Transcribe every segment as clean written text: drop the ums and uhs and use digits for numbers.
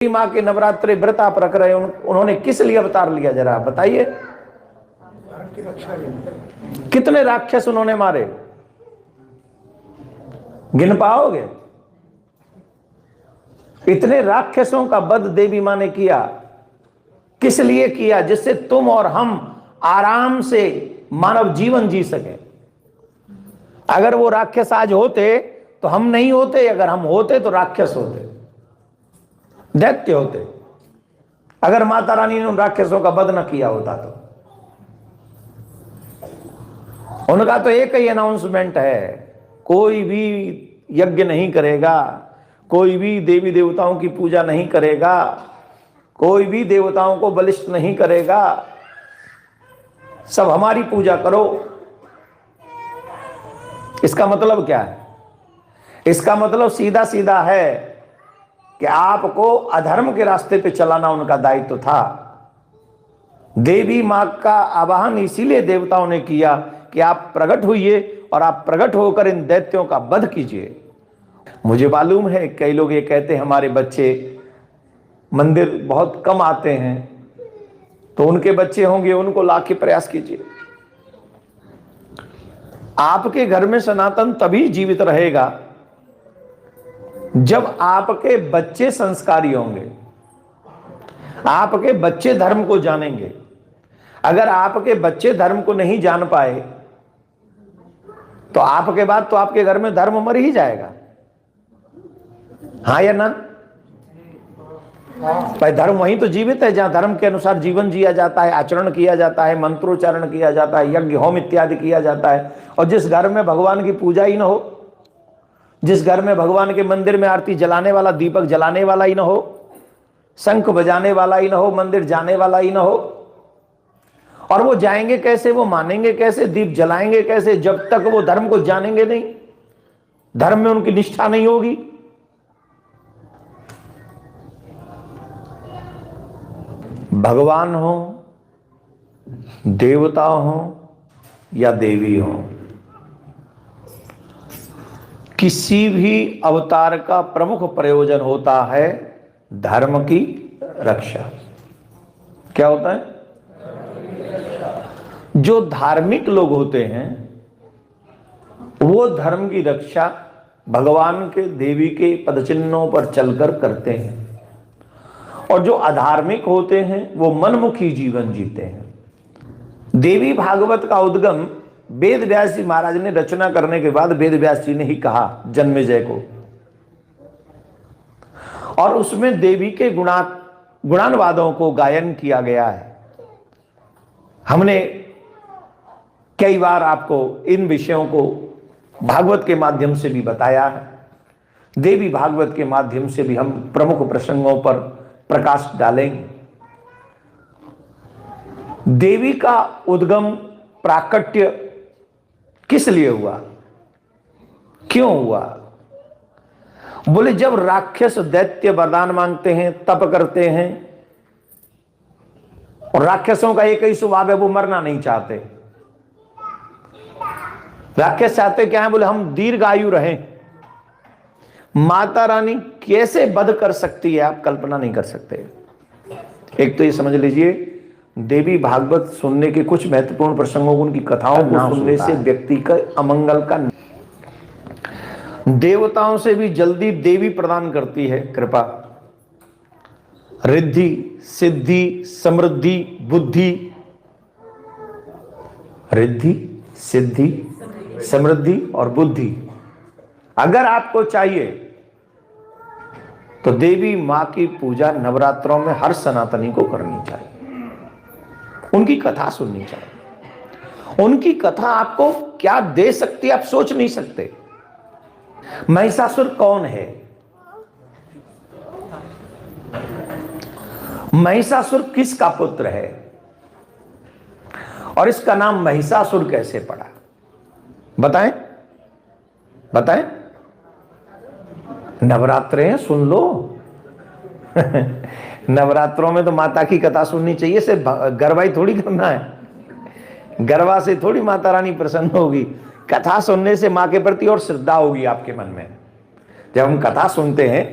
माँ के नवरात्रि व्रत आप रख रहे हो, उन्होंने किस लिए अवतार लिया, जरा बताइए। कितने राक्षस उन्होंने मारे, गिन पाओगे? इतने राक्षसों का वध देवी माँ ने किया। किस लिए किया? जिससे तुम और हम आराम से मानव जीवन जी सके। अगर वो राक्षस आज होते तो हम नहीं होते, अगर हम होते तो राक्षस होते, दैत्य होते। अगर माता रानी ने उन राक्षसों का वध न किया होता तो। उनका तो एक ही अनाउंसमेंट है, कोई भी यज्ञ नहीं करेगा, कोई भी देवी देवताओं की पूजा नहीं करेगा, कोई भी देवताओं को बलिष्ठ नहीं करेगा, सब हमारी पूजा करो। इसका मतलब क्या है? इसका मतलब सीधा सीधा है कि आपको अधर्म के रास्ते पे चलाना उनका दायित्व था। देवी मां का आवाहन इसीलिए देवताओं ने किया कि आप प्रकट होइए और आप प्रकट होकर इन दैत्यों का वध कीजिए। मुझे मालूम है कई लोग ये कहते हैं हमारे बच्चे मंदिर बहुत कम आते हैं, तो उनके बच्चे होंगे, उनको लाके प्रयास कीजिए। आपके घर में सनातन तभी जीवित रहेगा जब आपके बच्चे संस्कारी होंगे, आपके बच्चे धर्म को जानेंगे। अगर आपके बच्चे धर्म को नहीं जान पाए तो आपके बाद तो आपके घर में धर्म मर ही जाएगा। हाँ या ना? भाई धर्म वहीं तो जीवित है जहां धर्म के अनुसार जीवन जिया जाता है, आचरण किया जाता है, मंत्रोच्चारण किया जाता है, यज्ञ होम इत्यादि किया जाता है। और जिस घर में भगवान की पूजा ही ना हो, जिस घर में भगवान के मंदिर में आरती जलाने वाला, दीपक जलाने वाला ही ना हो, शंख बजाने वाला ही ना हो, मंदिर जाने वाला ही ना हो, और वो जाएंगे कैसे, वो मानेंगे कैसे, दीप जलाएंगे कैसे, जब तक वो धर्म को जानेंगे नहीं, धर्म में उनकी निष्ठा नहीं होगी। भगवान हो, देवता हो या देवी हो, किसी भी अवतार का प्रमुख प्रयोजन होता है धर्म की रक्षा। क्या होता है? जो धार्मिक लोग होते हैं वो धर्म की रक्षा भगवान के, देवी के पदचिन्हों पर चलकर करते हैं, और जो अधार्मिक होते हैं वो मनमुखी जीवन जीते हैं। देवी भागवत का उद्गम वेद व्यास जी महाराज ने रचना करने के बाद वेद व्यास जी ने ही कहा जन्मेजय को, और उसमें देवी के गुणानुवादों को गायन किया गया है। हमने कई बार आपको इन विषयों को भागवत के माध्यम से भी बताया है। देवी भागवत के माध्यम से भी हम प्रमुख प्रसंगों पर प्रकाश डालेंगे। देवी का उद्गम, प्राकट्य किस लिए हुआ, क्यों हुआ? बोले जब राक्षस दैत्य वरदान मांगते हैं, तप करते हैं, और राक्षसों का एक ही स्वभाव है, वो मरना नहीं चाहते। राक्षस चाहते क्या है? बोले हम दीर्घायु रहें। माता रानी कैसे वध कर सकती है आप कल्पना नहीं कर सकते। एक तो ये समझ लीजिए, देवी भागवत सुनने के कुछ महत्वपूर्ण प्रसंगों को, उनकी कथाओं को सुनने से व्यक्ति का अमंगल का, देवताओं से भी जल्दी देवी प्रदान करती है कृपा, रिद्धि, सिद्धि, समृद्धि, बुद्धि। रिद्धि, सिद्धि, समृद्धि और बुद्धि अगर आपको चाहिए तो देवी मां की पूजा नवरात्रों में हर सनातनी को करनी चाहिए, उनकी कथा सुननी चाहिए। उनकी कथा आपको क्या दे सकती है आप सोच नहीं सकते। महिषासुर कौन है? महिषासुर किसका पुत्र है, और इसका नाम महिषासुर कैसे पड़ा? बताएं, बताएं। नवरात्रे हैं, सुन लो। नवरात्रों में तो माता की कथा सुननी चाहिए, सिर्फ गरबाई थोड़ी करना है। गरबा से थोड़ी माता रानी प्रसन्न होगी, कथा सुनने से मां के प्रति और श्रद्धा होगी आपके मन में। जब हम कथा सुनते हैं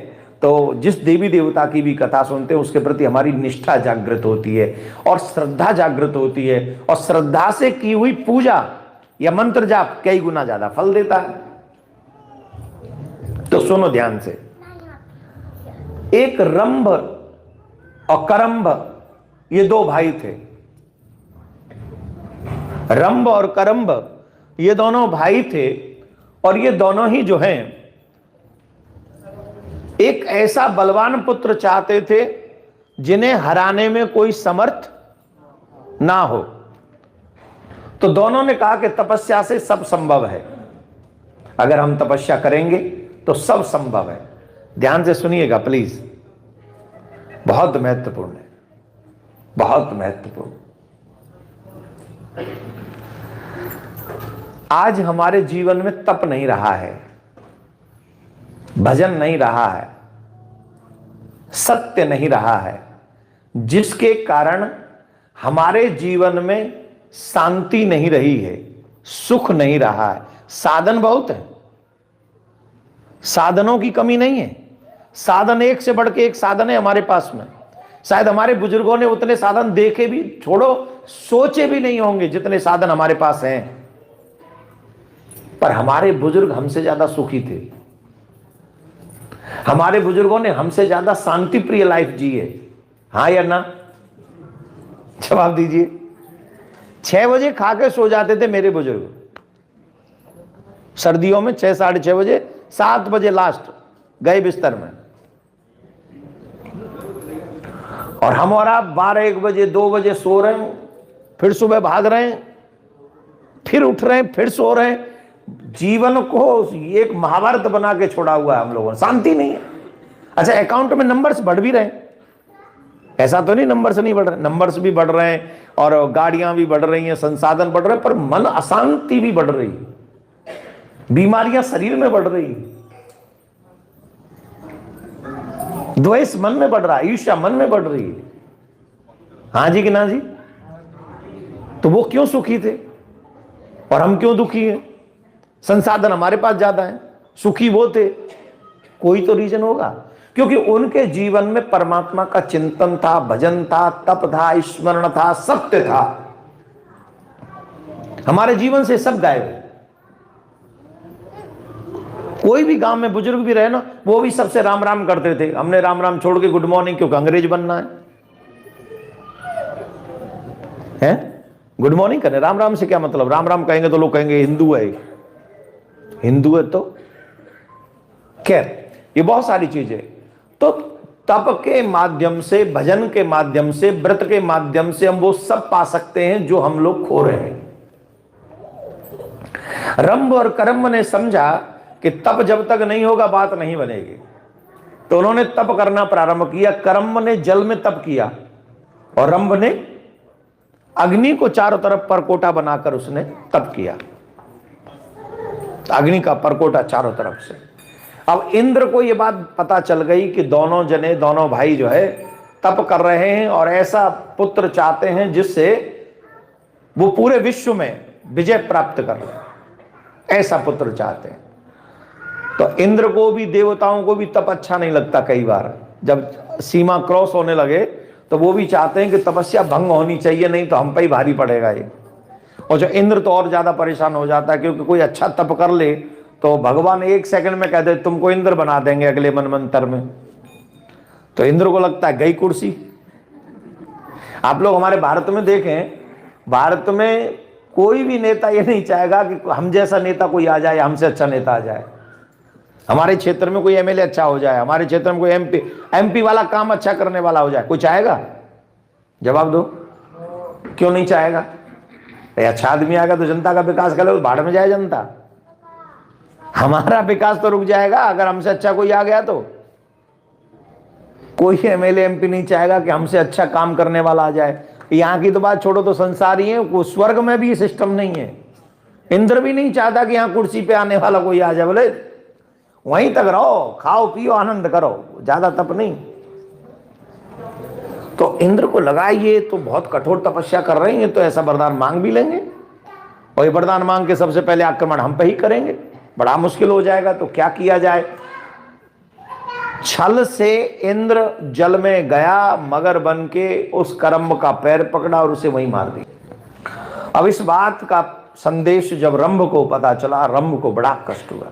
तो जिस देवी देवता की भी कथा सुनते हैं उसके प्रति हमारी निष्ठा जागृत होती है और श्रद्धा जागृत होती है, और श्रद्धा से की हुई पूजा या मंत्र जाप कई गुना ज्यादा फल देता है। तो सुनो ध्यान से, एक रंभ और करंभ ये दो भाई थे। रंभ और करंभ ये दोनों भाई थे, और ये दोनों ही जो हैं एक ऐसा बलवान पुत्र चाहते थे जिन्हें हराने में कोई समर्थ ना हो। तो दोनों ने कहा कि तपस्या से सब संभव है, अगर हम तपस्या करेंगे तो सब संभव है। ध्यान से सुनिएगा प्लीज, बहुत महत्वपूर्ण है, बहुत महत्वपूर्ण। आज हमारे जीवन में तप नहीं रहा है, भजन नहीं रहा है, सत्य नहीं रहा है, जिसके कारण हमारे जीवन में शांति नहीं रही है, सुख नहीं रहा है। साधन बहुत है, साधनों की कमी नहीं है, साधन एक से बढ़ के एक साधन है हमारे पास में। शायद हमारे बुजुर्गों ने उतने साधन देखे भी, छोड़ो सोचे भी नहीं होंगे जितने साधन हमारे पास हैं, पर हमारे बुजुर्ग हमसे ज्यादा सुखी थे। हमारे बुजुर्गों ने हमसे ज्यादा शांति प्रिय लाइफ जी है। हाँ या ना, जवाब दीजिए। 6 बजे खा के सो जाते थे मेरे बुजुर्ग, सर्दियों में 6 साढ़े 6 बजे, 7 बजे लास्ट गए बिस्तर में। और हम और आप 12-1 बजे 2 बजे सो रहे हैं, फिर सुबह भाग रहे हैं, फिर उठ रहे हैं, फिर सो रहे हैं। जीवन को एक महाभारत बना के छोड़ा हुआ है हम लोगों ने, शांति नहीं है। अच्छा, अकाउंट में नंबर्स बढ़ भी रहे हैं, ऐसा तो नहीं नंबर्स नहीं बढ़ रहे, नंबर्स भी बढ़ रहे हैं और गाड़ियां भी बढ़ रही हैं, संसाधन बढ़ रहे हैं, पर मन अशांति भी बढ़ रही है, बीमारियां शरीर में बढ़ रही है, द्वेष मन में बढ़ रहा है, ईर्ष्या मन में बढ़ रही है। हाँ जी कि ना जी? तो वो क्यों सुखी थे और हम क्यों दुखी हैं? संसाधन हमारे पास ज्यादा है, सुखी वो थे। कोई तो रीजन होगा, क्योंकि उनके जीवन में परमात्मा का चिंतन था, भजन था, तप था, स्मरण था, सत्य था। हमारे जीवन से सब गायब है। कोई भी गांव में बुजुर्ग भी रहे ना, वो भी सबसे राम राम करते थे। हमने राम राम छोड़ के गुड मॉर्निंग, क्योंकि अंग्रेज बनना है? गुड मॉर्निंग करने, राम राम से क्या मतलब? राम राम कहेंगे तो लोग कहेंगे हिंदू है, हिंदू है तो। खैर, ये बहुत सारी चीजें। तो तप के माध्यम से, भजन के माध्यम से, व्रत के माध्यम से हम वो सब पा सकते हैं जो हम लोग खो रहे हैं। रंभ और करंभ ने समझा कि तप जब तक नहीं होगा बात नहीं बनेगी, तो उन्होंने तप करना प्रारंभ किया। करंभ ने जल में तप किया और रंभ ने अग्नि को चारों तरफ परकोटा बनाकर उसने तप किया, अग्नि का परकोटा चारों तरफ से। अब इंद्र को यह बात पता चल गई कि दोनों जने, दोनों भाई जो है तप कर रहे हैं और ऐसा पुत्र चाहते हैं जिससे वो पूरे विश्व में विजय प्राप्त कर रहे हैं, ऐसा पुत्र चाहते हैं। तो इंद्र को भी, देवताओं को भी तप अच्छा नहीं लगता। कई बार जब सीमा क्रॉस होने लगे तो वो भी चाहते हैं कि तपस्या भंग होनी चाहिए, नहीं तो हम पे ही भारी पड़ेगा ये। और जो इंद्र तो और ज्यादा परेशान हो जाता है, क्योंकि कोई अच्छा तप कर ले तो भगवान 1 सेकंड में कहते तुमको इंद्र बना देंगे अगले मनमंत्र में। तो इंद्र को लगता है गई कुर्सी। आप लोग हमारे भारत में देखें, भारत में कोई भी नेता ये नहीं चाहेगा कि हम जैसा नेता कोई आ जाए, हमसे अच्छा नेता आ जाए, हमारे क्षेत्र में कोई एमएलए अच्छा हो जाए, हमारे क्षेत्र में कोई एमपी वाला काम अच्छा करने वाला हो जाए। कोई चाहेगा? जवाब दो, क्यों नहीं चाहेगा? अच्छा आदमी आएगा तो जनता का विकास करे तो भाड़ में जाए जनता। हमारा विकास तो रुक जाएगा अगर हमसे अच्छा कोई आ गया तो। कोई एमएलए एमपी नहीं चाहेगा कि हमसे अच्छा काम करने वाला आ जाए। यहां की तो बात छोड़ो, तो संसार ही है, स्वर्ग में भी सिस्टम नहीं है। इंद्र भी नहीं चाहता कि यहां कुर्सी पे आने वाला कोई आ जाए, बोले वहीं तक रहो, खाओ पियो आनंद करो, ज्यादा तप नहीं। तो इंद्र को लगा ये तो बहुत कठोर तपस्या कर रहे हैं, तो ऐसा वरदान मांग भी लेंगे, और ये वरदान मांग के सबसे पहले आक्रमण हम पे ही करेंगे, बड़ा मुश्किल हो जाएगा। तो क्या किया जाए? छल से इंद्र जल में गया, मगर बन के उस करम्ब का पैर पकड़ा और उसे वहीं मार दिया। अब इस बात का संदेश जब रंभ को पता चला, रंभ को बड़ा कष्ट हुआ।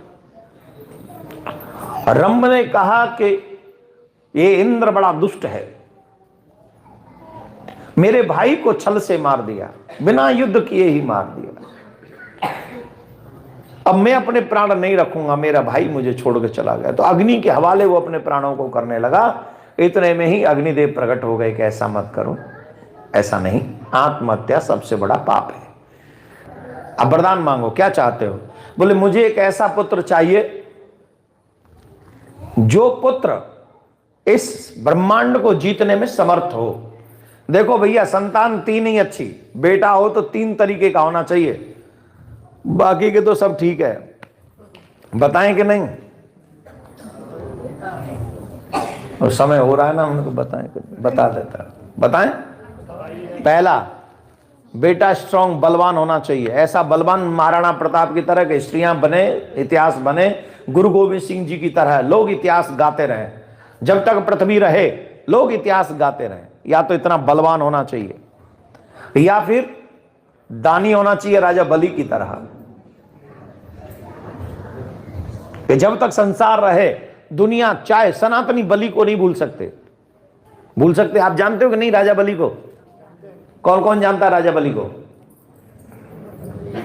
रंभ ने कहा कि ये इंद्र बड़ा दुष्ट है, मेरे भाई को छल से मार दिया, बिना युद्ध किए ही मार दिया। अब मैं अपने प्राण नहीं रखूंगा, मेरा भाई मुझे छोड़ के चला गया। तो अग्नि के हवाले वो अपने प्राणों को करने लगा। इतने में ही अग्निदेव प्रकट हो गए कि ऐसा मत करो, ऐसा नहीं, आत्महत्या सबसे बड़ा पाप है। अब वरदान मांगो, क्या चाहते हो? बोले मुझे एक ऐसा पुत्र चाहिए जो पुत्र इस ब्रह्मांड को जीतने में समर्थ हो। देखो भैया, संतान तीन ही अच्छी, बेटा हो तो तीन तरीके का होना चाहिए, बाकी के तो सब ठीक है। बताएं कि नहीं? और समय हो रहा है ना, हमको बताएं, बता देता, बताएं। पहला, बेटा स्ट्रांग बलवान होना चाहिए, ऐसा बलवान महाराणा प्रताप की तरह के स्त्रियां बने, इतिहास बने, गुरु गोविंद सिंह जी की तरह लोग इतिहास गाते रहे, जब तक पृथ्वी रहे लोग इतिहास गाते रहे। या तो इतना बलवान होना चाहिए, या फिर दानी होना चाहिए राजा बलि की तरह, कि जब तक संसार रहे दुनिया चाहे सनातनी बलि को नहीं भूल सकते। भूल सकते? आप जानते हो कि नहीं राजा बलि को? कौन कौन जानता है राजा बलि को?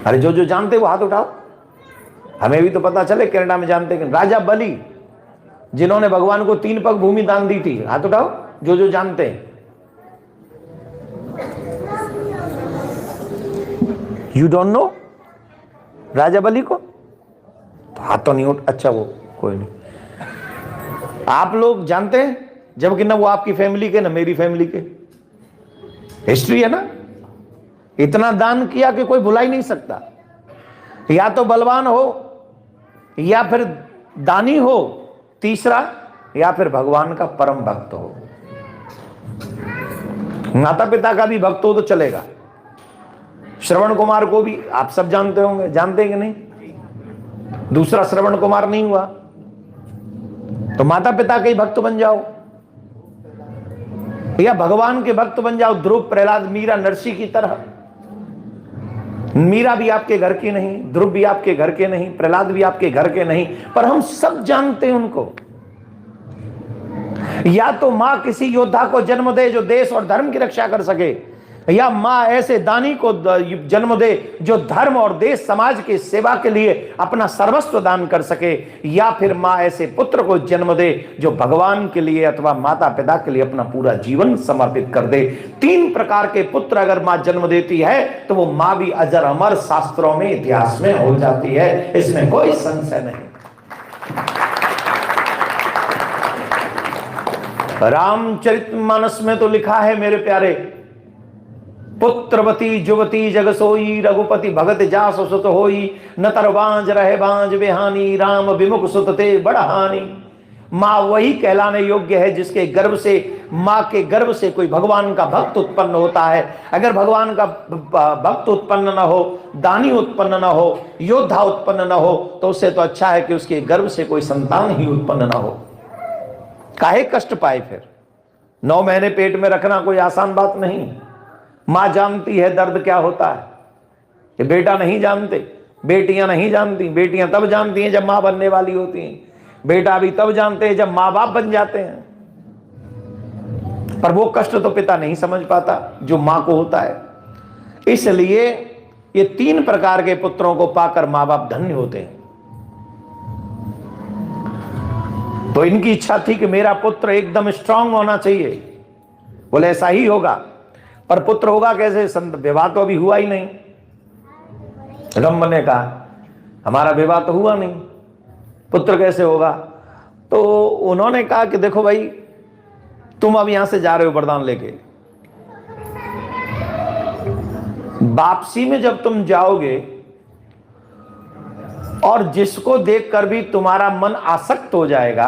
अरे जो जो जानते वो हाथ उठाओ, हमें भी तो पता चले कनाडा में जानते कि राजा बलि जिन्होंने भगवान को 3 पग भूमि दान दी थी, हाथ उठाओ जो जो जानते हैं। यू डोंट नो राजा बलि को? तो हाथ तो नहीं उठ, अच्छा वो कोई नहीं। आप लोग जानते हैं, जबकि ना वो आपकी फैमिली के ना मेरी फैमिली के, हिस्ट्री है ना। इतना दान किया कि कोई भुला ही नहीं सकता। या तो बलवान हो, या फिर दानी हो, तीसरा या फिर भगवान का परम भक्त हो। माता पिता का भी भक्त हो तो चलेगा। श्रवण कुमार को भी आप सब जानते होंगे, जानते हैं कि नहीं? दूसरा श्रवण कुमार नहीं हुआ तो माता पिता के ही भक्त बन जाओ, या भगवान के भक्त बन जाओ। ध्रुव, प्रहलाद, मीरा, नरसी की तरह। मीरा भी आपके घर की नहीं, ध्रुव भी आपके घर के नहीं, प्रहलाद भी आपके घर के नहीं, पर हम सब जानते हैं उनको। या तो मां किसी योद्धा को जन्म दे जो देश और धर्म की रक्षा कर सके, या मां ऐसे दानी को जन्म दे जो धर्म और देश समाज की सेवा के लिए अपना सर्वस्व दान कर सके, या फिर मां ऐसे पुत्र को जन्म दे जो भगवान के लिए अथवा माता पिता के लिए अपना पूरा जीवन समर्पित कर दे। 3 प्रकार के पुत्र अगर मां जन्म देती है तो वो मां भी अजर अमर शास्त्रों में, इतिहास में हो जाती है, इसमें कोई संशय नहीं। रामचरितमानस में तो लिखा है मेरे प्यारे, पुत्रवती जुवती जग सोई, रघुपति भगत जास सुत होई, न तर बांझ रहे बांझ बेहानी, राम विमुख सुत ते बड़हानी। मां वही कहलाने योग्य है जिसके गर्भ से, मां के गर्भ से कोई भगवान का भक्त उत्पन्न होता है। अगर भगवान का भक्त उत्पन्न न हो, दानी उत्पन्न न हो, योद्धा उत्पन्न न हो, तो उससे तो अच्छा है कि उसके गर्भ से कोई संतान ही उत्पन्न न हो। काहे कष्ट पाए फिर? 9 महीने पेट में रखना कोई आसान बात नहीं। मां जानती है दर्द क्या होता है, कि बेटा नहीं जानते, बेटियां नहीं जानती। बेटियां तब जानती हैं जब मां बनने वाली होती हैं, बेटा भी तब जानते हैं जब मां बाप बन जाते हैं। पर वो कष्ट तो पिता नहीं समझ पाता जो मां को होता है। इसलिए ये 3 प्रकार के पुत्रों को पाकर मां बाप धन्य होते हैं। तो इनकी इच्छा थी कि मेरा पुत्र एकदम स्ट्रांग होना चाहिए। बोले ऐसा ही होगा, पर पुत्र होगा कैसे? विवाह तो अभी हुआ ही नहीं। रंभ ने कहा हमारा विवाह तो हुआ नहीं, पुत्र कैसे होगा? तो उन्होंने कहा कि देखो भाई, तुम अब यहां से जा रहे हो वरदान लेके, वापसी में जब तुम जाओगे और जिसको देखकर भी तुम्हारा मन आसक्त हो जाएगा,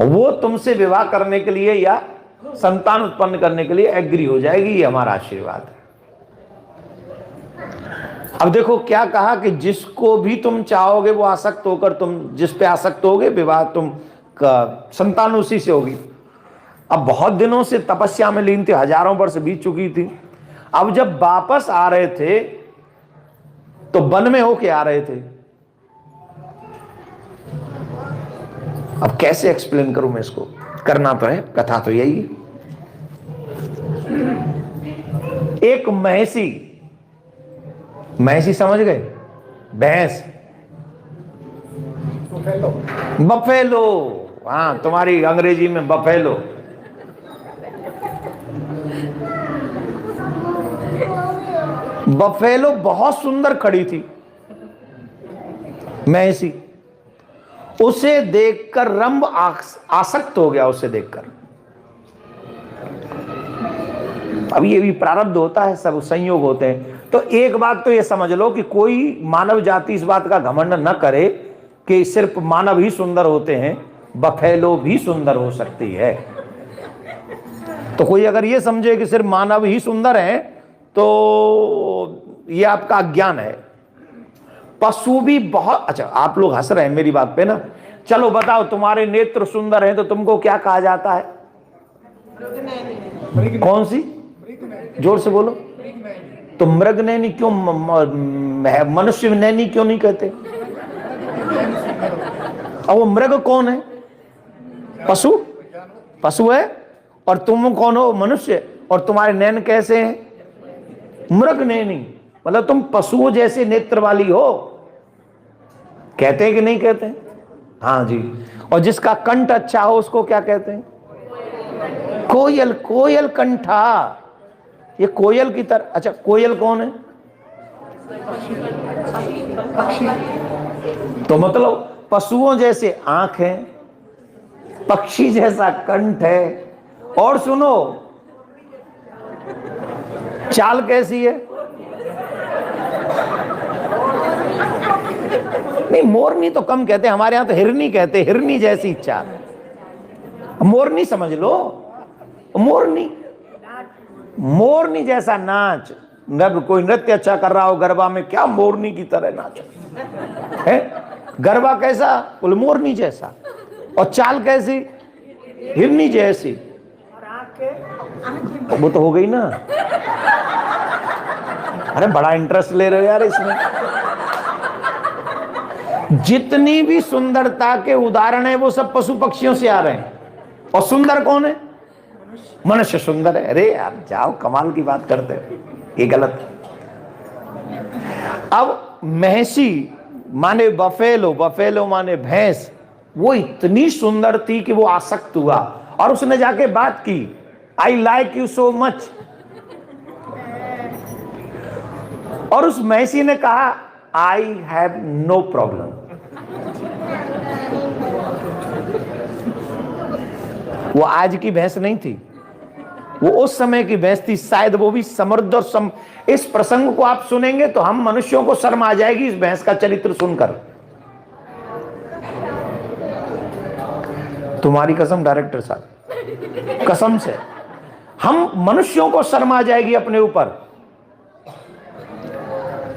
वो तुमसे विवाह करने के लिए या संतान उत्पन्न करने के लिए एग्री हो जाएगी। ये हमारा आशीर्वाद है। अब देखो क्या कहा कि जिसको भी तुम चाहोगे वो आसक्त होकर, तुम जिस पे आसक्त होगे विवाह तुम का संतान उसी से होगी। अब बहुत दिनों से तपस्या में लीन थे, हजारों वर्ष बीत चुकी थी। अब जब वापस आ रहे थे तो वन में होके आ रहे थे। अब कैसे एक्सप्लेन करूं मैं इसको, करना तो है, कथा तो यही है। एक महिषी, महिषी समझ गए, भैंस, बफेलो, हाँ तुम्हारी अंग्रेजी में बफेलो। बफेलो बहुत सुंदर खड़ी थी महिषी, उसे देखकर रंभ आसक्त हो गया उसे देखकर। अब ये भी प्रारब्ध होता है, सब संयोग होते हैं। तो एक बात तो ये समझ लो कि कोई मानव जाति इस बात का घमंड न करे कि सिर्फ मानव ही सुंदर होते हैं, बफेलो भी सुंदर हो सकती है। तो कोई अगर ये समझे कि सिर्फ मानव ही सुंदर है तो ये आपका अज्ञान है। पशु भी बहुत, अच्छा आप लोग हंस रहे हैं मेरी बात पे ना, चलो बताओ तुम्हारे नेत्र सुंदर हैं तो तुमको क्या कहा जाता है? कौन सी? जोर से बोलो। तो मृग नैनी क्यों, मनुष्य नैनी क्यों नहीं कहते? और वो मृग कौन है? पशु, पशु है। और तुम कौन हो? मनुष्य। और तुम्हारे नैन कैसे हैं? मृग नैनी, मतलब तुम पशुओं जैसे नेत्र वाली हो। कहते हैं कि नहीं कहते हैं? हाँ जी। और जिसका कंठ अच्छा हो उसको क्या कहते हैं? कोयल, कोयल कंठा, ये कोयल की तरह। अच्छा कोयल कौन है? तो मतलब पशुओं जैसे आंख है, पक्षी जैसा कंठ है, और सुनो चाल कैसी है? नहीं मोरनी तो कम कहते हैं, हमारे यहां तो हिरनी कहते हैं, हिरनी जैसी चाल। मोरनी समझ लो, मोरनी, मोरनी जैसा नाच। कोई नृत्य अच्छा कर रहा हो गरबा में, क्या मोरनी की तरह नाच है? गरबा कैसा? बोले मोरनी जैसा। और चाल कैसी? हिरनी जैसी। वो तो हो गई ना। अरे बड़ा इंटरेस्ट ले रहे हो यार इसमें। जितनी भी सुंदरता के उदाहरण है वो सब पशु पक्षियों से आ रहे हैं। और सुंदर कौन है? मनुष्य सुंदर है। अरे यार जाओ, कमाल की बात करते हो, ये गलत। अब महिषी माने बफेलो, बफेलो माने भैंस, वो इतनी सुंदर थी कि वो आसक्त हुआ और उसने जाके बात की, I like you so much. और उस महिषी ने कहा आई हैव नो प्रॉब्लम। वो आज की भैंस नहीं थी, वो उस समय की भैंस थी। शायद वो भी समृद्ध और इस प्रसंग को आप सुनेंगे तो हम मनुष्यों को शर्म आ जाएगी इस भैंस का चरित्र सुनकर। तुम्हारी कसम डायरेक्टर साहब, कसम से हम मनुष्यों को शर्म आ जाएगी अपने ऊपर।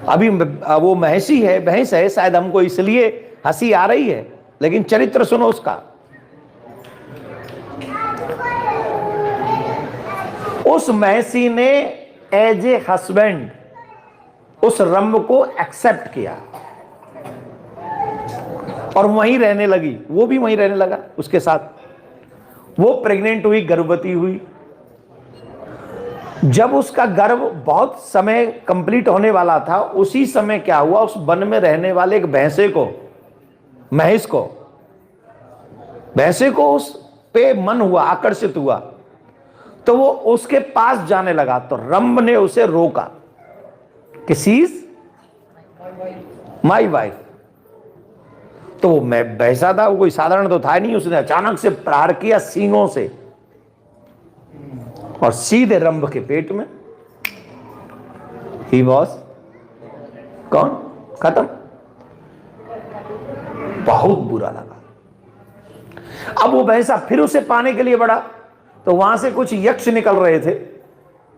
अभी वो महिषी है, भैंस है, शायद हमको इसलिए हंसी आ रही है, लेकिन चरित्र सुनो उसका। उस महिषी ने एज ए हस्बैंड उस रंभ को एक्सेप्ट किया और वहीं रहने लगी, वो भी वहीं रहने लगा उसके साथ। वो प्रेग्नेंट हुई, गर्भवती हुई। जब उसका गर्भ बहुत समय कंप्लीट होने वाला था, उसी समय क्या हुआ, उस वन में रहने वाले एक भैंसे को, महिष को, भैंसे को उस पे मन हुआ, आकर्षित हुआ, तो वो उसके पास जाने लगा। तो रंभ ने उसे रोका कि शी इज माई वाइफ। तो वो मैं भैंसा था, वो कोई साधारण तो था नहीं, उसने अचानक से प्रहार किया सींगों से और सीधे रंभ के पेट में। ही वॉज कौन? खत्म। बहुत बुरा लगा। अब वो भैंसा फिर उसे पाने के लिए बढ़ा, तो वहां से कुछ यक्ष निकल रहे थे।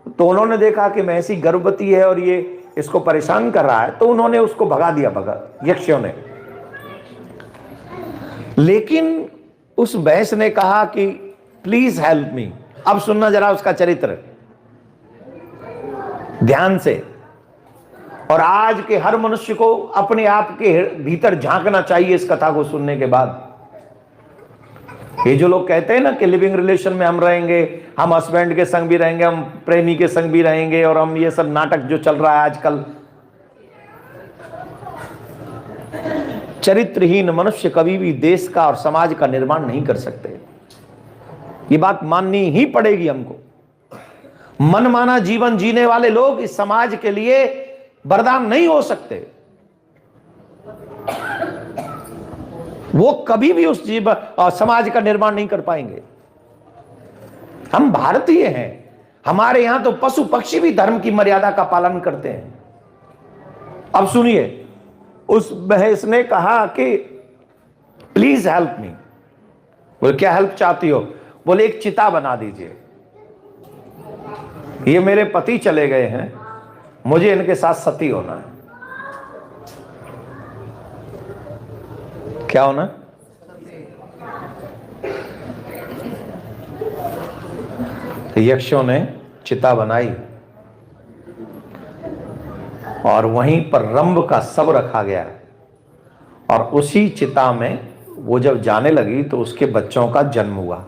तो उन्होंने देखा कि महिषी गर्भवती है और ये इसको परेशान कर रहा है, तो उन्होंने उसको भगा दिया, यक्षों ने। लेकिन उस भैंस ने कहा कि प्लीज हेल्प मी। अब सुनना जरा उसका चरित्र ध्यान से। और आज के हर मनुष्य को अपने आप के भीतर झांकना चाहिए इस कथा को सुनने के बाद। ये जो लोग कहते हैं ना कि लिविंग रिलेशन में हम रहेंगे, हम हस्बैंड के संग भी रहेंगे, हम प्रेमी के संग भी रहेंगे, और हम ये सब नाटक जो चल रहा है आजकल। चरित्रहीन मनुष्य कभी भी देश का और समाज का निर्माण नहीं कर सकते। ये बात माननी ही पड़ेगी हमको। मनमाना जीवन जीने वाले लोग इस समाज के लिए वरदान नहीं हो सकते। वो कभी भी उस समाज का निर्माण नहीं कर पाएंगे। हम भारतीय हैं, हमारे यहां तो पशु पक्षी भी धर्म की मर्यादा का पालन करते हैं। अब सुनिए, उस भैंस ने कहा कि प्लीज हेल्प मी। बोले क्या हेल्प चाहती हो? बोले एक चिता बना दीजिए, ये मेरे पति चले गए हैं, मुझे इनके साथ सती होना है। क्या होना? यक्षों ने चिता बनाई और वहीं पर रंभ का शव रखा गया, और उसी चिता में वो जब जाने लगी तो उसके बच्चों का जन्म हुआ।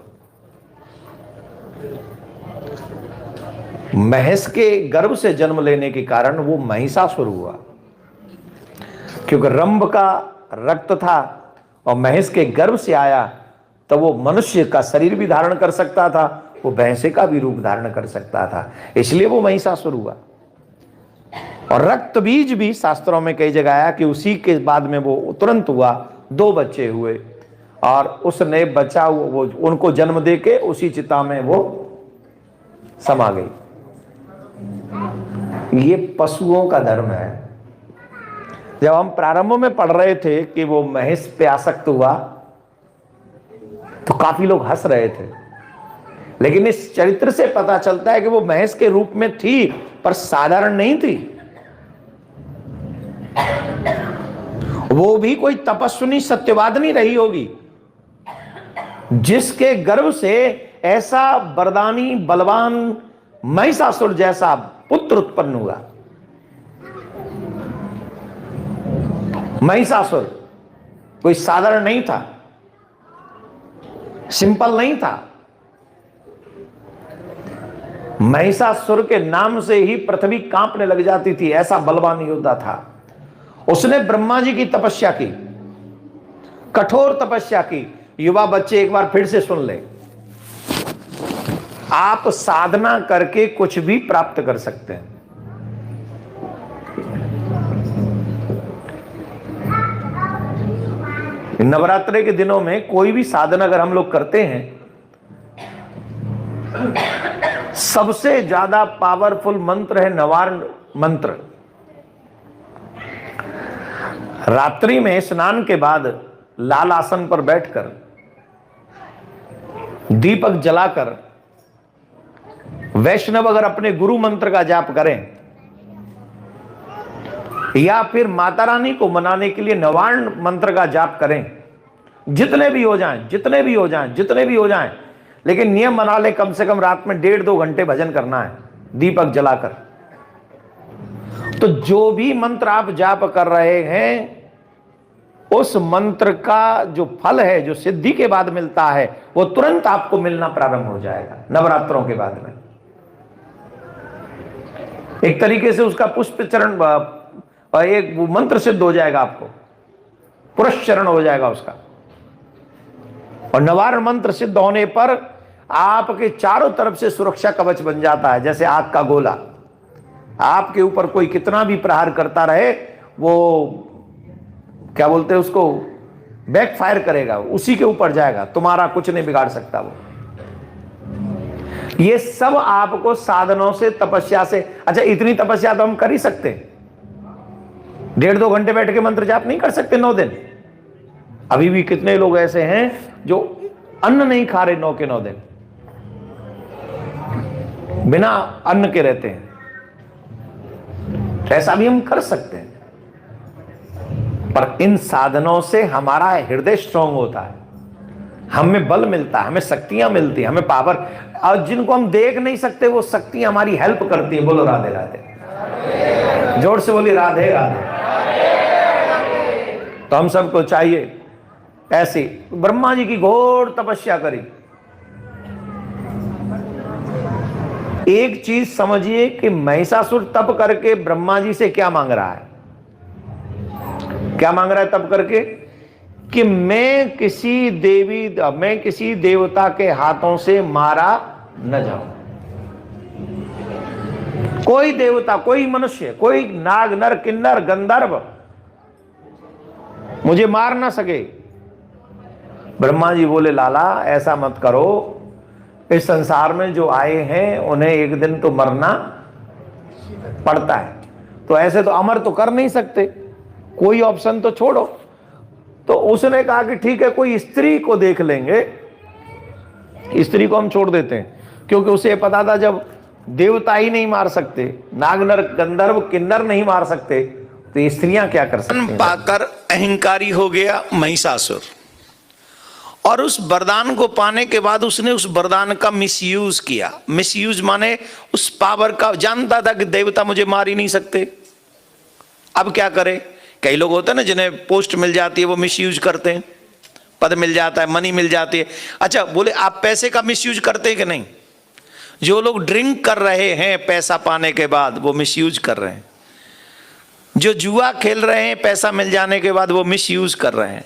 महेश के गर्भ से जन्म लेने के कारण वो महिषासुर हुआ, क्योंकि रंभ का रक्त था और महेश के गर्भ से आया, तो वो मनुष्य का शरीर भी धारण कर सकता था, वो भैंसे का भी रूप धारण कर सकता था, इसलिए वो महिषासुर हुआ। और रक्त बीज भी शास्त्रों में कई जगह आया कि उसी के बाद में वो तुरंत हुआ, 2 बच्चे हुए, और उसने बच्चा वो उनको जन्म देके उसी चिता में वो समा गई। ये पशुओं का धर्म है। जब हम प्रारंभ में पढ़ रहे थे कि वो महेश पे आसक्त हुआ, तो काफी लोग हंस रहे थे, लेकिन इस चरित्र से पता चलता है कि वो महेश के रूप में थी, पर साधारण नहीं थी। वो भी कोई तपस्विनी सत्यवादिनी रही होगी, जिसके गर्भ से ऐसा वरदानी बलवान महिषासुर जैसा पुत्र उत्पन्न हुआ। महिषासुर कोई साधारण नहीं था, सिंपल नहीं था। महिषासुर के नाम से ही पृथ्वी कांपने लग जाती थी, ऐसा बलवान योद्धा था। उसने ब्रह्मा जी की तपस्या की, कठोर तपस्या की। युवा बच्चे एक बार फिर से सुन ले, आप साधना करके कुछ भी प्राप्त कर सकते हैं। नवरात्रि के दिनों में कोई भी साधना अगर हम लोग करते हैं, सबसे ज्यादा पावरफुल मंत्र है नवार्ण मंत्र। रात्रि में स्नान के बाद लाल आसन पर बैठकर दीपक जलाकर वैष्णव अगर अपने गुरु मंत्र का जाप करें, या फिर माता रानी को मनाने के लिए नवार्ण मंत्र का जाप करें, जितने भी हो जाएं, जितने भी हो जाएं, जितने भी हो जाएं, लेकिन नियम बना ले कम से कम रात में 1.5-2 घंटे भजन करना है दीपक जलाकर। तो जो भी मंत्र आप जाप कर रहे हैं, उस मंत्र का जो फल है, जो सिद्धि के बाद मिलता है, वो तुरंत आपको मिलना प्रारंभ हो जाएगा नवरात्रों के बाद में। एक तरीके से उसका पुष्प चरण, एक मंत्र सिद्ध हो जाएगा, आपको पुरस्चरण हो जाएगा उसका। और नवार्ण मंत्र सिद्ध होने पर आपके चारों तरफ से सुरक्षा कवच बन जाता है, जैसे आग का गोला। आपके ऊपर कोई कितना भी प्रहार करता रहे, वो क्या बोलते हैं उसको, बैकफायर करेगा, उसी के ऊपर जाएगा, तुम्हारा कुछ नहीं बिगाड़ सकता वो। ये सब आपको साधनों से, तपस्या से। अच्छा, इतनी तपस्या तो हम कर ही सकते हैं, 1.5-2 घंटे बैठ के मंत्र जाप नहीं कर सकते 9 दिन। अभी भी कितने लोग ऐसे हैं जो अन्न नहीं खा रहे 9 के 9 दिन, बिना अन्न के रहते हैं। ऐसा भी हम कर सकते हैं, पर इन साधनों से हमारा हृदय स्ट्रांग होता है, हमें बल मिलता है, हमें शक्तियां मिलती हैं, हमें पावर, और जिनको हम देख नहीं सकते वो शक्तियां हमारी हेल्प करती है। बोलो राधे राधे, जोर से बोली राधे राधे। तो हम सबको चाहिए ऐसी, ब्रह्मा जी की घोर तपस्या करी। एक चीज समझिए कि महिषासुर तप करके ब्रह्मा जी से क्या मांग रहा है, क्या मांग रहा है तप करके, कि मैं किसी देवता के हाथों से मारा न जाऊं। कोई देवता, कोई मनुष्य, कोई नाग नर किन्नर गंधर्व मुझे मार ना सके। ब्रह्मा जी बोले लाला ऐसा मत करो, इस संसार में जो आए हैं उन्हें एक दिन तो मरना पड़ता है, तो ऐसे तो अमर तो कर नहीं सकते, कोई ऑप्शन तो छोड़ो। तो उसने कहा कि ठीक है, कोई स्त्री को देख लेंगे, स्त्री को हम छोड़ देते हैं, क्योंकि उसे पता था जब देवता ही नहीं मार सकते, नागनर गंधर्व किन्नर नहीं मार सकते, तो स्त्रियां क्या कर सकती हैं। पाकर अहंकारी हो गया महिषासुर, और उस वरदान को पाने के बाद उसने उस वरदान का मिसयूज किया। मिसयूज माने उस पावर का, जानता था कि देवता मुझे मार ही नहीं सकते, अब क्या करे। कई लोग होते हैं ना जिन्हें पोस्ट मिल जाती है वो मिसयूज करते हैं, पद मिल जाता है, मनी मिल जाती है। अच्छा बोले आप पैसे का मिसयूज करते हैं कि नहीं? जो लोग ड्रिंक कर रहे हैं पैसा पाने के बाद वो मिसयूज कर रहे हैं, जो जुआ खेल रहे हैं पैसा मिल जाने के बाद वो मिसयूज कर रहे हैं,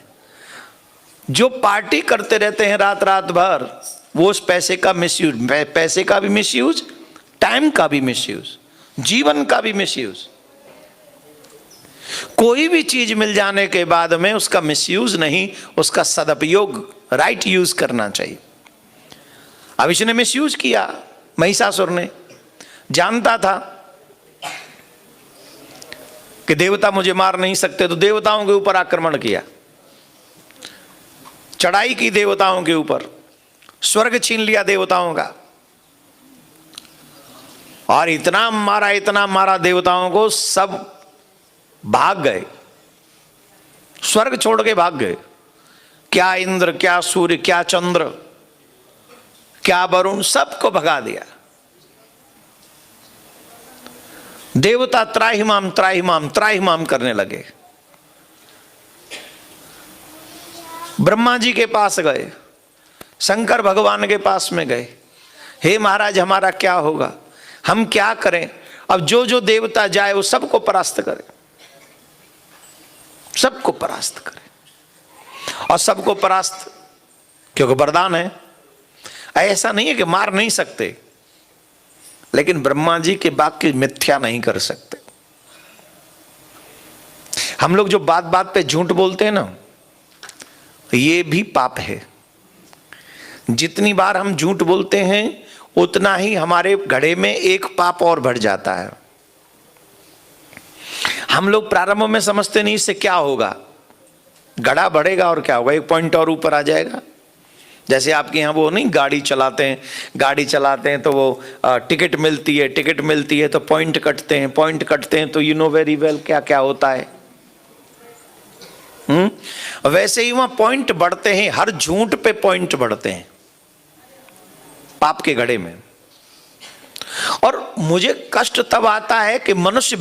जो पार्टी करते रहते हैं रात रात भर वो उस पैसे का मिसयूज, पैसे का भी मिसयूज, टाइम का भी मिसयूज, जीवन का भी मिसयूज। कोई भी चीज मिल जाने के बाद में उसका मिसयूज नहीं, उसका सदुपयोग, राइट यूज करना चाहिए। अब इसने मिसयूज किया, महिषासुर ने, जानता था कि देवता मुझे मार नहीं सकते, तो देवताओं के ऊपर आक्रमण किया, चढ़ाई की देवताओं के ऊपर, स्वर्ग छीन लिया देवताओं का, और इतना मारा देवताओं को, सब भाग गए, स्वर्ग छोड़ के भाग गए। क्या इंद्र, क्या सूर्य, क्या चंद्र, क्या वरुण, सबको भगा दिया। देवता त्राहिमाम त्राहिमाम त्राहिमाम करने लगे। ब्रह्मा जी के पास गए, शंकर भगवान के पास में गए, हे महाराज हमारा क्या होगा, हम क्या करें। अब जो जो देवता जाए वो सबको परास्त करे, सबको परास्त करे, और सबको परास्त क्योंकि वरदान है। ऐसा नहीं है कि मार नहीं सकते, लेकिन ब्रह्मा जी के वाक्य मिथ्या नहीं कर सकते। हम लोग जो बात बात पे झूठ बोलते हैं ना, ये भी पाप है। जितनी बार हम झूठ बोलते हैं उतना ही हमारे घड़े में एक पाप और बढ़ जाता है। हम लोग प्रारंभ में समझते नहीं इससे क्या होगा, घड़ा बढ़ेगा और क्या होगा, एक पॉइंट और ऊपर आ जाएगा। जैसे आपके यहाँ वो नहीं गाड़ी चलाते हैं तो वो टिकट मिलती है तो पॉइंट कटते हैं तो यू नो वेरी वेल क्या क्या होता है। वैसे ही वहां पॉइंट बढ़ते हैं, हर झूठ पे पॉइंट बढ़ते हैं पाप के घड़े में। और मुझे कष्ट तब आता है कि मनुष्य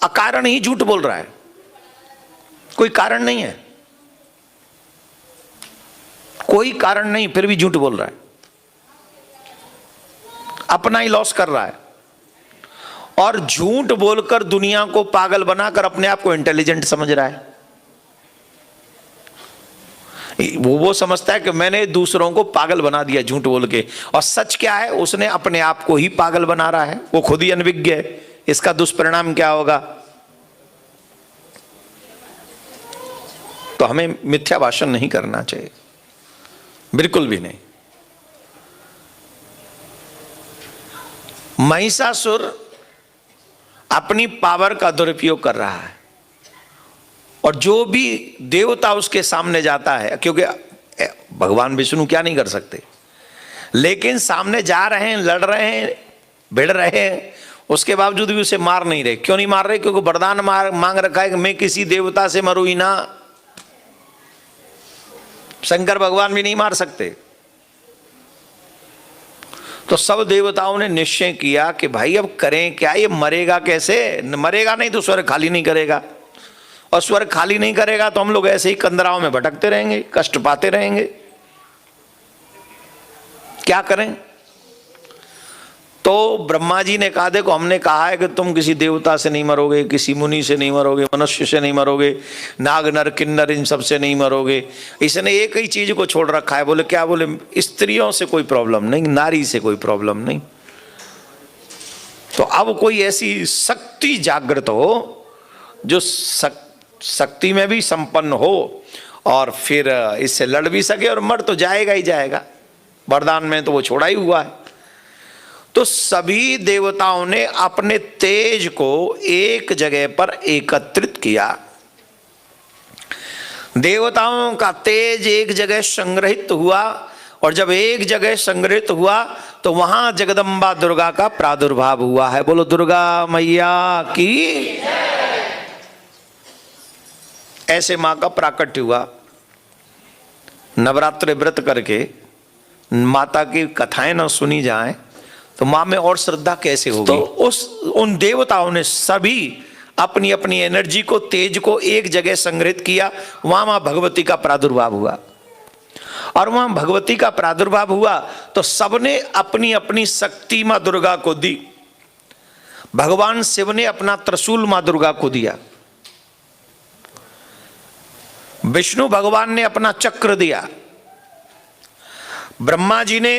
अकारण ही झूठ बोल रहा है, कोई कारण नहीं है, कोई कारण नहीं, फिर भी झूठ बोल रहा है, अपना ही लॉस कर रहा है, और झूठ बोलकर दुनिया को पागल बनाकर अपने आप को इंटेलिजेंट समझ रहा है। वो समझता है कि मैंने दूसरों को पागल बना दिया झूठ बोल के, और सच क्या है, उसने अपने आप को ही पागल बना रहा है, वो खुद ही अनभिज्ञ है। इसका दुष्परिणाम क्या होगा? तो हमें मिथ्या भाषण नहीं करना चाहिए, बिल्कुल भी नहीं। महिषासुर अपनी पावर का दुरुपयोग कर रहा है, और जो भी देवता उसके सामने जाता है, क्योंकि भगवान विष्णु क्या नहीं कर सकते, लेकिन सामने जा रहे हैं, लड़ रहे हैं, भिड़ रहे हैं, उसके बावजूद भी उसे मार नहीं रहे। क्यों नहीं मार रहे? क्योंकि वरदान मांग रखा है कि मैं किसी देवता से मरूं ही ना। शंकर भगवान भी नहीं मार सकते। तो सब देवताओं ने निश्चय किया कि भाई अब करें क्या, ये मरेगा कैसे? मरेगा नहीं तो स्वर्ग खाली नहीं करेगा, और स्वर्ग खाली नहीं करेगा तो हम लोग ऐसे ही कंदराओं में भटकते रहेंगे, कष्ट पाते रहेंगे। क्या करें? तो ब्रह्मा जी ने कहा, देखो हमने कहा है कि तुम किसी देवता से नहीं मरोगे, किसी मुनि से नहीं मरोगे, मनुष्य से नहीं मरोगे, नाग नर किन्नर इन सब से नहीं मरोगे। इसने एक ही चीज को छोड़ रखा है। बोले क्या? बोले स्त्रियों से कोई प्रॉब्लम नहीं, नारी से कोई प्रॉब्लम नहीं। तो अब कोई ऐसी शक्ति जागृत हो जो शक्ति में भी संपन्न हो और फिर इससे लड़ भी सके, और मर तो जाएगा ही जाएगा, वरदान में तो वो छोड़ा ही हुआ है। तो सभी देवताओं ने अपने तेज को एक जगह पर एकत्रित किया। देवताओं का तेज एक जगह संग्रहित हुआ, और जब एक जगह संग्रहित हुआ तो वहां जगदम्बा दुर्गा का प्रादुर्भाव हुआ है। बोलो दुर्गा मैया की। ऐसे मां का प्राकट्य हुआ। नवरात्रि व्रत करके माता की कथाएं न सुनी जाएं तो मां में और श्रद्धा कैसे होगी? तो उन देवताओं ने सभी अपनी अपनी एनर्जी को, तेज को एक जगह संग्रहित किया। वहां मां भगवती का प्रादुर्भाव हुआ, और वहां भगवती का प्रादुर्भाव हुआ तो सबने अपनी अपनी शक्ति मां दुर्गा को दी। भगवान शिव ने अपना त्रिशूल मां दुर्गा को दिया, विष्णु भगवान ने अपना चक्र दिया, ब्रह्मा जी ने,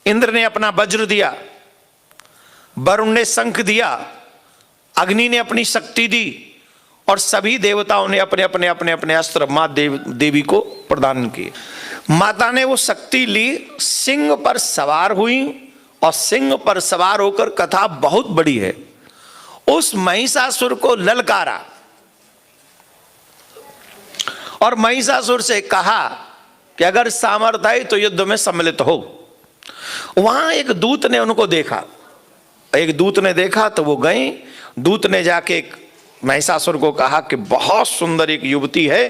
इंद्र ने अपना वज्र दिया, वरुण ने शंख दिया, अग्नि ने अपनी शक्ति दी, और सभी देवताओं ने अपने अपने अपने अपने अस्त्र मां देवी को प्रदान किए। माता ने वो शक्ति ली, सिंह पर सवार हुई, और सिंह पर सवार होकर, कथा बहुत बड़ी है, उस महिषासुर को ललकारा और महिषासुर से कहा कि अगर सामर्थ्य है तो युद्ध में सम्मिलित हो। वहां एक दूत ने उनको देखा, एक दूत ने देखा तो वो गए। दूत ने जाके महिषासुर को कहा कि बहुत सुंदर एक युवती है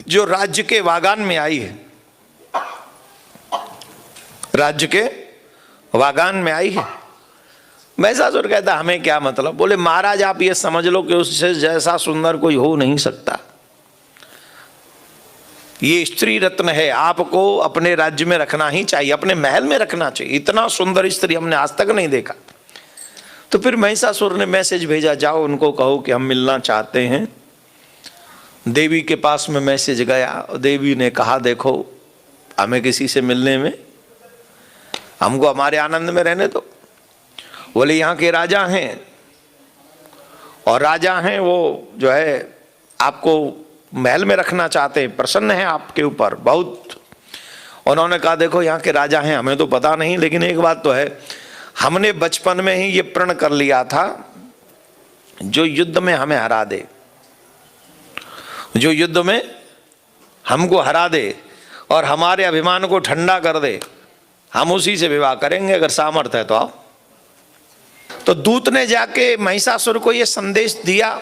जो राज्य के वागान में आई है, राज्य के वागान में आई है। महिषासुर कहता हमें क्या मतलब? बोले महाराज आप ये समझ लो कि उससे जैसा सुंदर कोई हो नहीं सकता। ये स्त्री रत्न है, आपको अपने राज्य में रखना ही चाहिए, अपने महल में रखना चाहिए। इतना सुंदर स्त्री हमने आज तक नहीं देखा। तो फिर महिषासुर ने मैसेज भेजा, जाओ उनको कहो कि हम मिलना चाहते हैं। देवी के पास में मैसेज गया, देवी ने कहा देखो हमें किसी से मिलने में, हमको हमारे आनंद में रहने दो। बोले यहाँ के राजा हैं, और राजा हैं वो जो है आपको महल में रखना चाहते हैं, प्रसन्न है आपके ऊपर बहुत। उन्होंने कहा देखो यहाँ के राजा हैं, हमें तो पता नहीं, लेकिन एक बात तो है, हमने बचपन में ही ये प्रण कर लिया था, जो युद्ध में हमें हरा दे, जो युद्ध में हमको हरा दे और हमारे अभिमान को ठंडा कर दे, हम उसी से विवाह करेंगे, अगर सामर्थ्य है तो आओ। तो दूत ने जाके महिषासुर को यह संदेश दिया,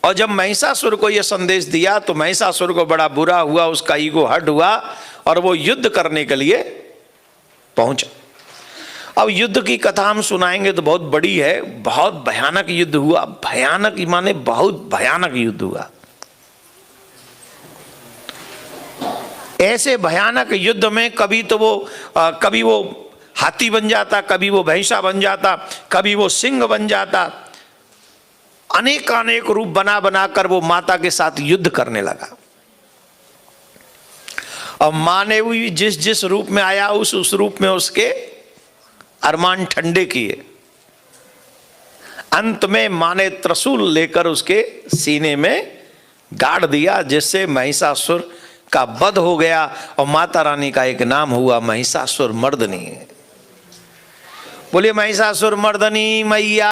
और जब महिषासुर को यह संदेश दिया तो महिषासुर को बड़ा बुरा हुआ, उसका ईगो हर्ट हुआ, और वो युद्ध करने के लिए पहुंचा। अब युद्ध की कथा हम सुनाएंगे तो बहुत बड़ी है, बहुत भयानक युद्ध हुआ। भयानक माने बहुत भयानक युद्ध हुआ। ऐसे भयानक युद्ध में कभी वो हाथी बन जाता, कभी वो भैंसा बन जाता, कभी वो सिंह बन जाता। अनेक रूप बना बनाकर वो माता के साथ युद्ध करने लगा। और मां ने भी जिस रूप में आया उस रूप में उसके अरमान ठंडे किए। अंत में मां ने त्रिशूल लेकर उसके सीने में गाड़ दिया, जिससे महिषासुर का वध हो गया, और माता रानी का एक नाम हुआ महिषासुर मर्दनी। बोलिए महिषासुर मर्दनी मैया।